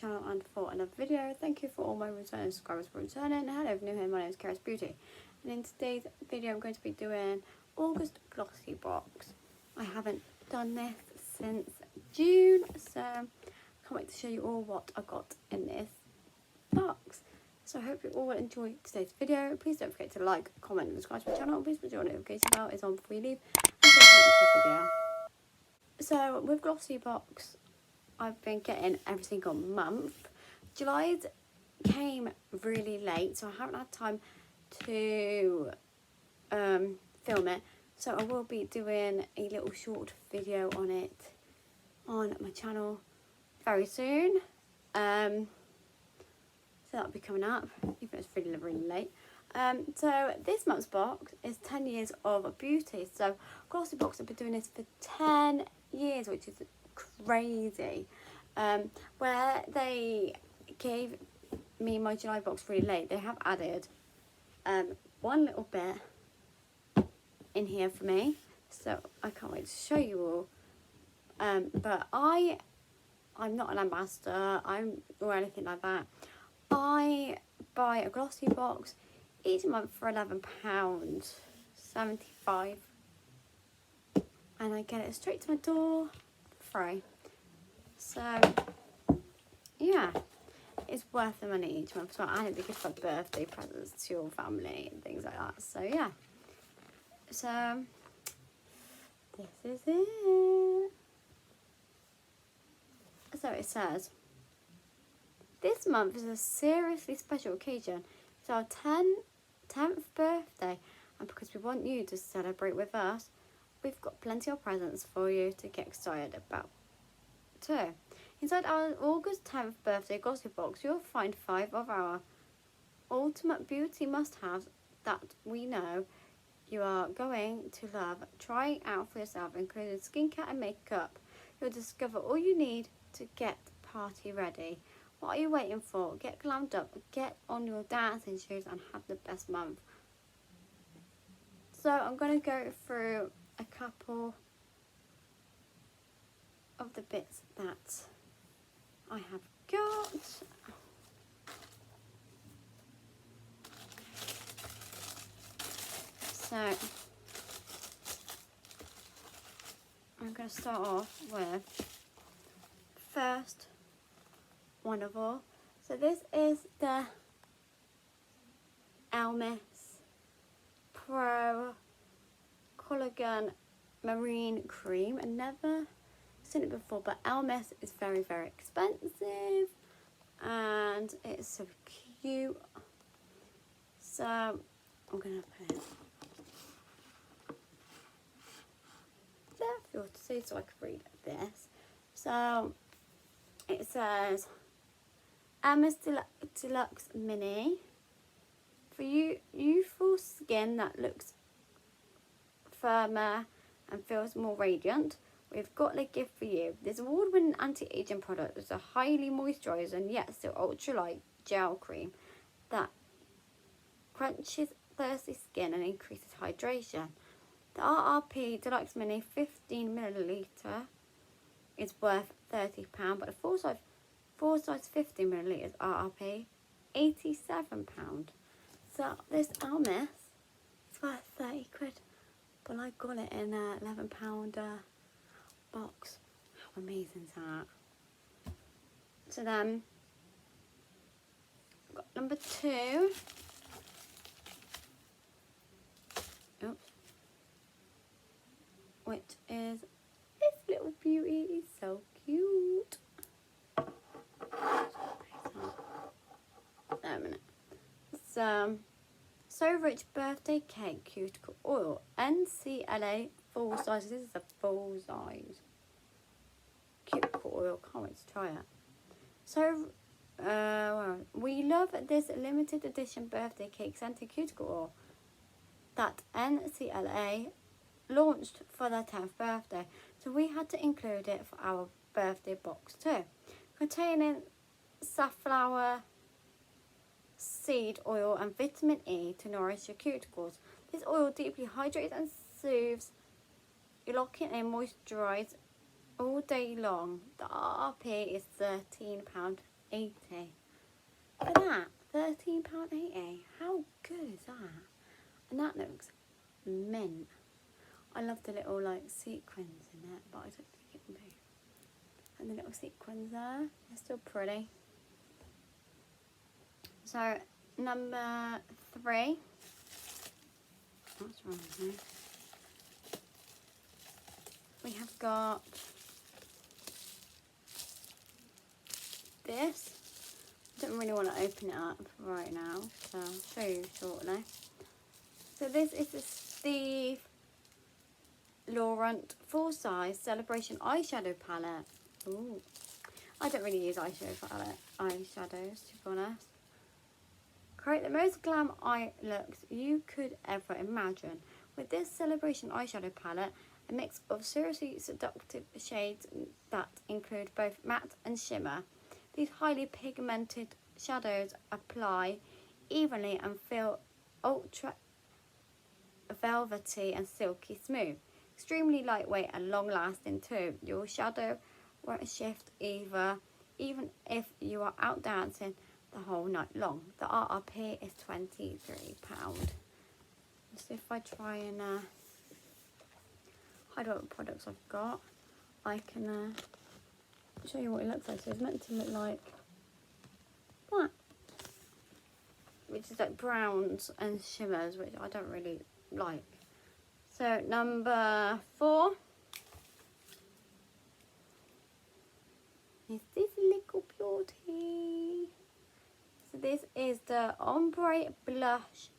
channel and for another video. Thank you for all my returning subscribers for returning. Hello, if you're new here, my name is Karis Beauty, and in today's video I'm going to be doing August Glossybox. I haven't done this since June, so I can't wait to show you all what I got in this box. So I hope you all will enjoy today's video. Please don't forget to like, comment and subscribe to my channel. Please put your notification bell is on before you leave. And go to the video. So with Glossybox, I've been getting every single month. July's came really late, so I haven't had time to film it. So I will be doing a little short video on it on my channel very soon. So that'll be coming up, even though it's really, really late. So this month's box is 10 years of beauty. So Glossybox have been doing this for 10 years, which is crazy. Where they gave me my July box really late, they have added one little bit in here for me, so I can't wait to show you all. But I'm not an ambassador or anything like that. I buy a Glossybox each month for £11.75, and I get it straight to my door for free. So yeah, it's worth the money each month as well, and it'd be good for birthday presents to your family and things like that. So yeah, so this is it. So it says, this month is a seriously special occasion. It's our 10th birthday, and because we want you to celebrate with us, we've got plenty of presents for you to get excited about too. Inside our August 10th birthday Glossybox, you'll find 5 of our ultimate beauty must-haves that we know you are going to love. Try out for yourself, including skincare and makeup. You'll discover all you need to get party ready. What are you waiting for? Get glammed up, get on your dancing shoes and have the best month. So I'm going to go through a couple of the bits that I have got. So I'm going to start off with first one of all. So this is the Elmis Pro Collagen Marine Cream. I never seen it before, but Elmis is very, very expensive and it's so cute. So I'm gonna put it there for you to see so I can read this. So it says Elmis Deluxe Mini for youthful skin that looks firmer and feels more radiant. We've got a gift for you. This award-winning anti-aging product is a highly moisturising yet still ultralight gel cream that crunches thirsty skin and increases hydration. The RRP Deluxe Mini 15ml is worth £30, but the full size 50ml RRP £87. So this Elmis is worth 30 quid, but I got it in a £11 box. How amazing is that? So then I've got number 2. Oops. Which is this little beauty. It's so cute. A minute. It's So Rich Birthday Cake Cuticle Oil NCLA full size. This is a full size cuticle oil. Can't wait to try it. So we love this limited edition birthday cake scented cuticle oil that NCLA launched for their 10th birthday. So we had to include it for our birthday box too. Containing safflower seed oil and vitamin E to nourish your cuticles. This oil deeply hydrates and soothes. You lock it in, moisturize all day long. The RRP is £13 For that, £13.80. How good is that? And that looks mint. I love the little like sequins in it, but I don't think it can be. And the little sequins there, they're still pretty. So number 3. What's wrong with me? We have got this. I don't really want to open it up right now, so I'll show you shortly. So this is the Steve Laurent full-size Celebration eyeshadow palette. Ooh. I don't really use eyeshadows, to be honest. Create the most glam eye looks you could ever imagine. With this Celebration eyeshadow palette, a mix of seriously seductive shades that include both matte and shimmer. These highly pigmented shadows apply evenly and feel ultra velvety and silky smooth. Extremely lightweight and long lasting too. Your shadow won't shift either, even if you are out dancing the whole night long. The RRP is £23. Let's see if I try and hide what products I've got. I can show you what it looks like. So it's meant to look like that, which is like browns and shimmers, which I don't really like. So number 4 is this little beauty. So this is the Ombre Blush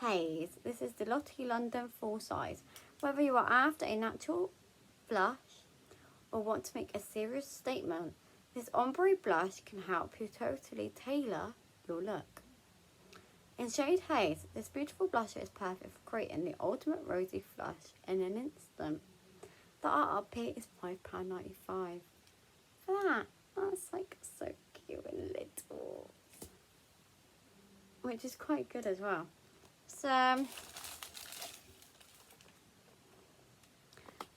Haze. This is the Lottie London full size. Whether you are after a natural blush or want to make a serious statement, this ombre blush can help you totally tailor your look. In shade Haze, this beautiful blusher is perfect for creating the ultimate rosy flush in an instant. The RRP is £5.95. For that, that's like so cute and little, which is quite good as well. So,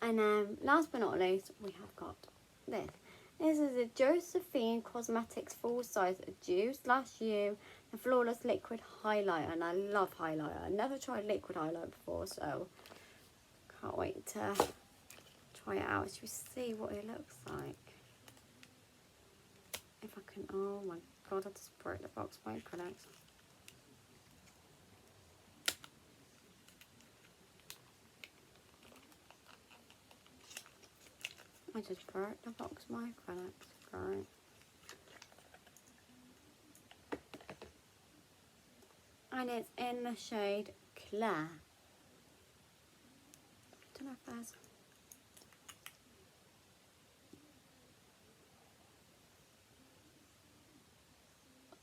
and then last but not least, we have got this. This is a Josephine Cosmetics full size Dew/You and Flawless Liquid Highlighter, and I love highlighter. I never tried liquid highlighter before, so can't wait to try it out. Should we see what it looks like? If I can, oh my god, I just broke the box by acrylics. I just broke the box by acrylics, great. And it's in the shade Claire. I don't know if there's...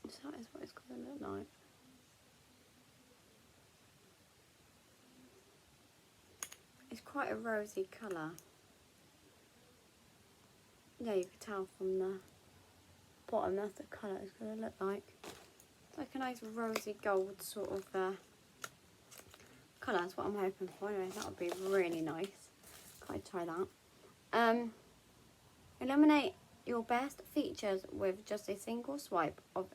So that is what it's going to look like. It's quite a rosy colour. Yeah, you can tell from the bottom that's the colour it's going to look like. It's like a nice rosy gold sort of colour. That's what I'm hoping for. Anyway, that would be really nice. I'd try that. Eliminate your best features with just a single swipe of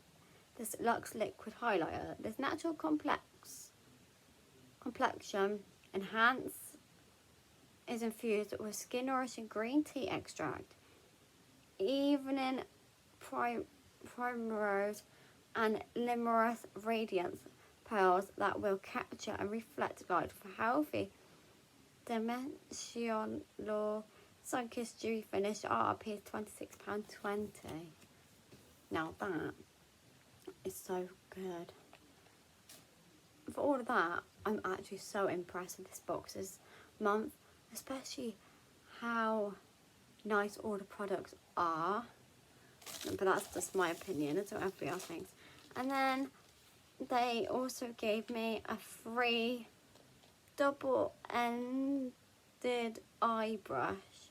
this Luxe Liquid Highlighter. This natural complexion enhance is infused with skin nourishing green tea extract, evening primrose and limerence radiance pearls that will capture and reflect light for healthy dimensional sun-kissed dewy finish. RRP is £26.20. Now that is so good. For all of that, I'm actually so impressed with this box this month, especially how nice all the products are. But that's just my opinion, it's what everybody else thinks. And then they also gave me a free double-ended eye brush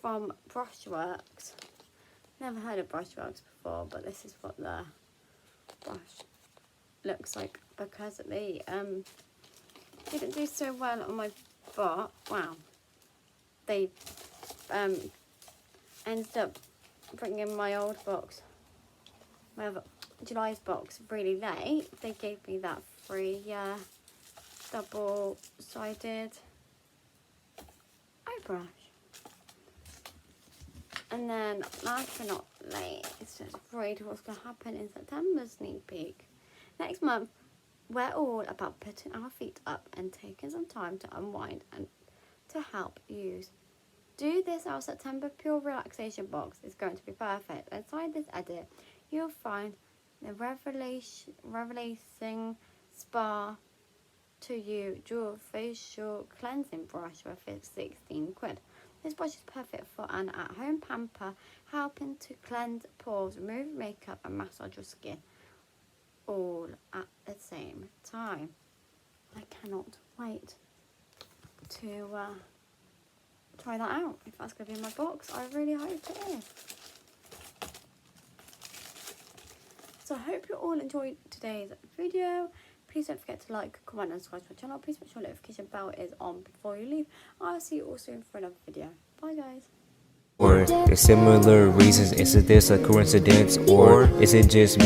from Brushworks. Never heard of Brushworks before, but this is what the brush looks like, because they didn't do so well on my butt. Wow, they ended up bringing my old box with July's box really late, they gave me that free double-sided eye brush. And then last but not least, it's afraid what's going to happen in September sneak peek. Next month, we're all about putting our feet up and taking some time to unwind and to help use. Do this our September Pure Relaxation box is going to be perfect. Inside this edit, you'll find the Relaxing Spa to You dual facial cleansing brush worth 16 quid. This brush is perfect for an at-home pamper, helping to cleanse pores, remove makeup and massage your skin all at the same time. I cannot wait to try that out. If that's going to be in my box, I really hope it is. So I hope you all enjoyed today's video. Please don't forget to like, comment and subscribe to my channel. Please make sure the notification bell is on before you leave. I'll see you all soon for another video. Bye guys. Or similar reasons, is this a coincidence, or is it just me?